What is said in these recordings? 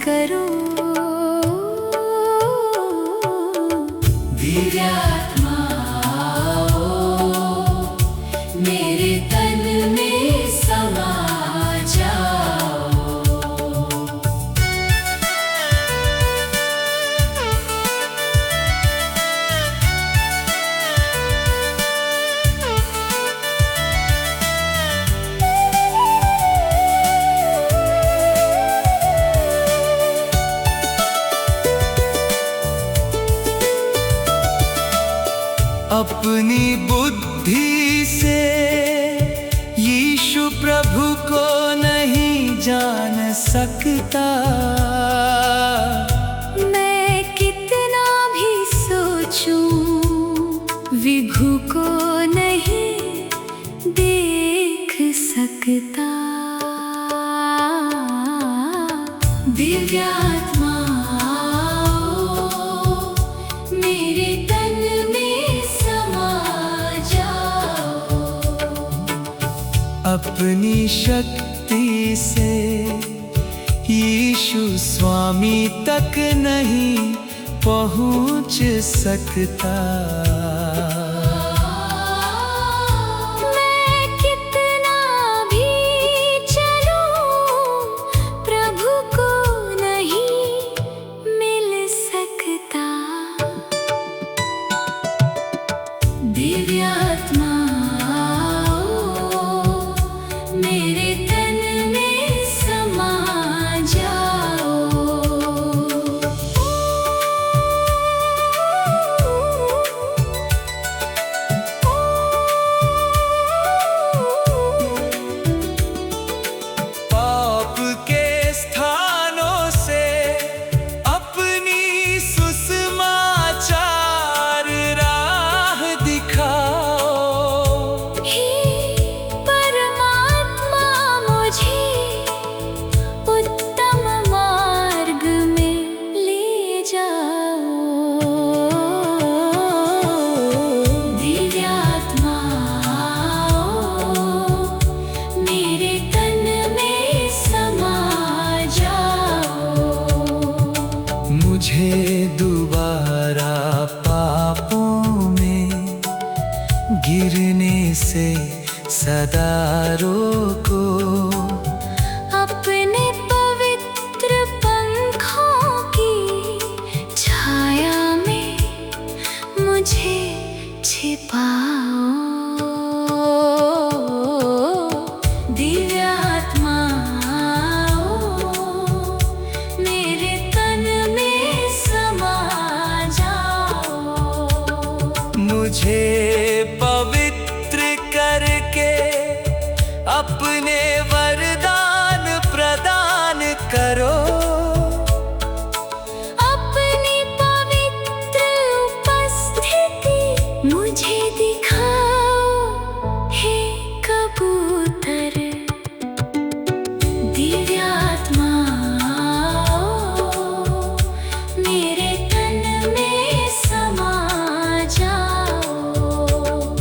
करो। दिव्यात्मा मेरे तन में समा जाओ। अपनी बुद्धि से यीशु प्रभु को नहीं जान सकता। मैं कितना भी सोचूं विभु को नहीं देख सकता। दिव्यात्मा मेरे तन में समा जाओ। अपनी शक्ति से यीशु स्वामी तक नहीं पहुंच सकता। मैं कितना भी चलूं प्रभु को नहीं मिल सकता। दिव्यात्मा मेरे तन में समा जाओ। पाप के स्थानों से अपनी सुसमाचार राह दिखाओ। हे परमात्मा मुझे उत्तम मार्ग में ले जाओ। दिव्यात्मा मेरे तन में समा जाओ। मुझे दोबारा पापों में गिरने से सदा रोको। अपने पवित्र पंखों की छाया में मुझे छिपाओ। दिव्यात्मा मेरे तन में समा जाओ। मुझे पवित्र करके अपने वरदान प्रदान करो। अपनी पवित्र उपस्थिति मुझे दिखाओ। हे कबूतर दिव्यात्मा मेरे तन में समा जाओ।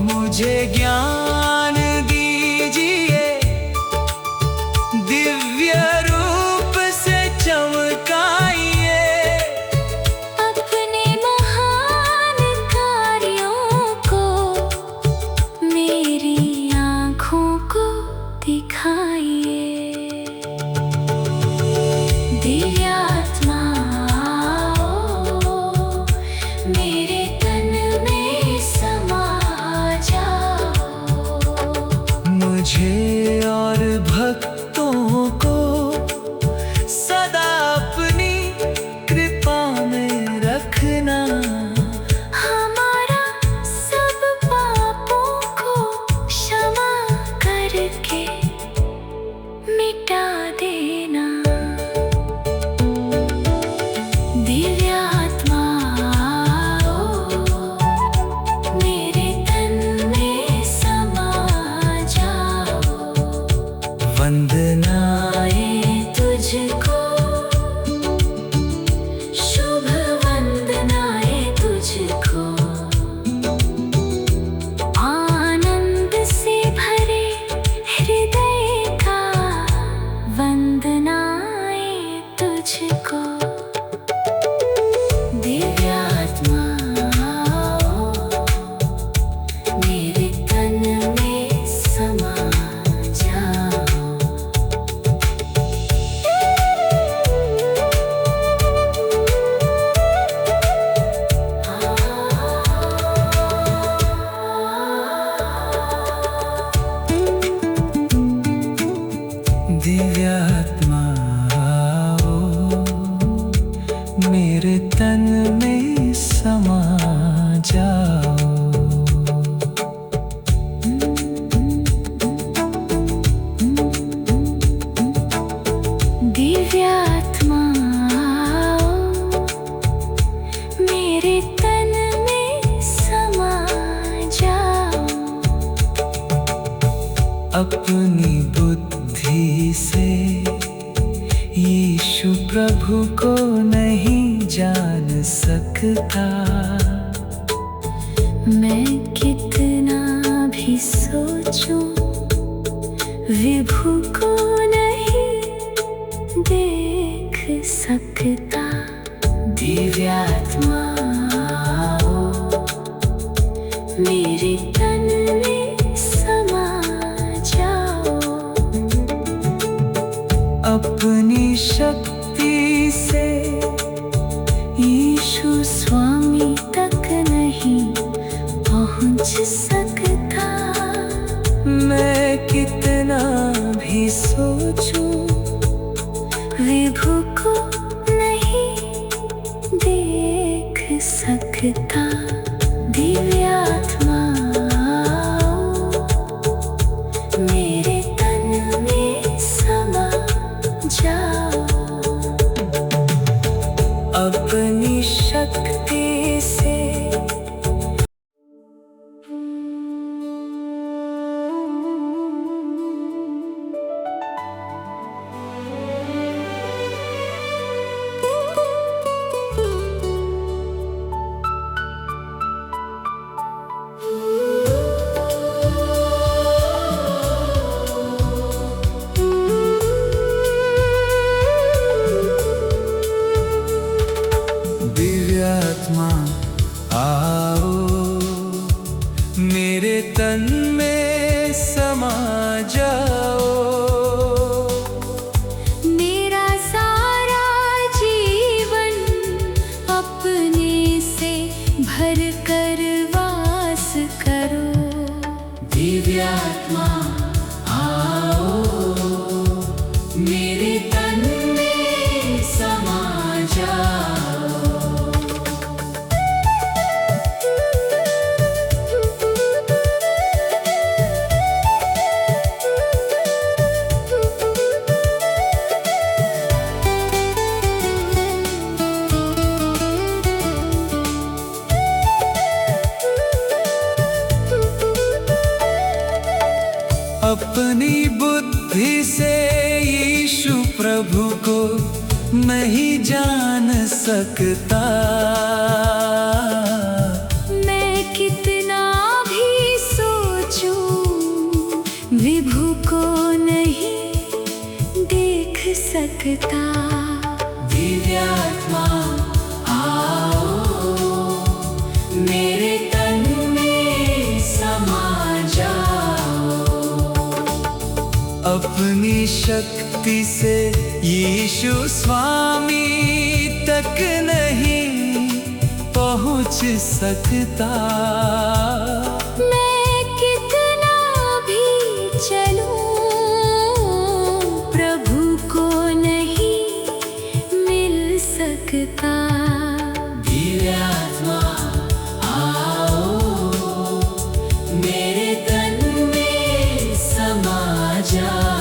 मुझे ज्ञान दीजिए, दिव्य रूप से चमकाइए। अपने महान कार्यों को मेरी आँखों को दिखाइए। दिव्यात्मा मेरे तन में समा जाओ। अपनी बुद्धि से यीशु प्रभु को नहीं जान सकता। मैं कितना भी सोचूं, विभु को नहीं देख सकता। दिव्यात्मा मेरे तन में समा जाओ। अपनी शक्ति से यीशु स्वामी तक नहीं पहुंच सकता। मैं कितना भी सोचूं, विभु को नहीं देख सकता। दिव्यात्मा मेरे तन में समा जाओ। अपनी शक्ति से दिव्यात्मा आओ, मेरे तन में समा जाओ। मेरा सारा जीवन अपने से भर कर वास करो। दिव्यात्मा आओ, मेरे तन में समा जाओ। अपनी बुद्धि से यीशु प्रभु को नहीं जान सकता। मैं कितना भी सोचूं, विभु को नहीं देख सकता। दिव्यात्मा आओ, मेरे तन में समा जाओ। अपनी शक्ति से यीशु स्वामी तक नहीं पहुंच सकता। मैं कितना भी चलूं, प्रभु को नहीं मिल सकता। दिव्यात्मा आओ, मेरे तन में समा जाओ।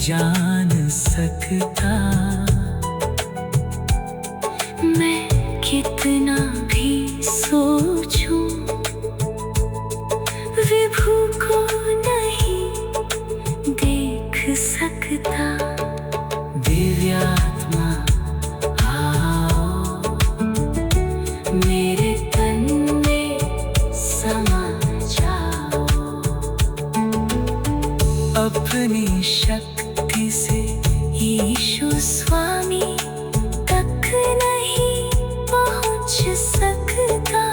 जान सकता। मैं कितना भी सोचूं, विभू को नहीं देख सकता। दिव्यात्मा आओ, मेरे तन में समा जाओ। अपनी शक्ति से यीशु स्वामी तक नहीं पहुंच सकता।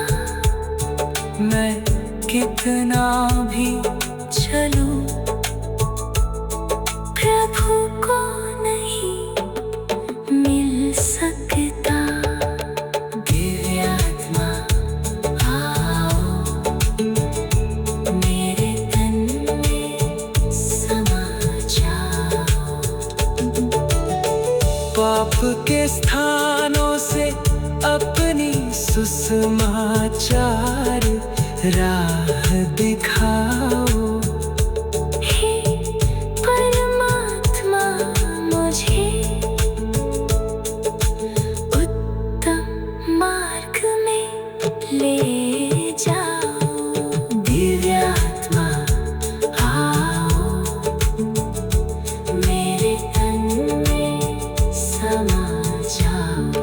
मैं कितना भी चलूं, प्रभु को नहीं मिल सकता। दिव्यात्मा आओ, मेरे तन में समा जाओ। पाप के स्थानों से अपनी सुसमाचार राह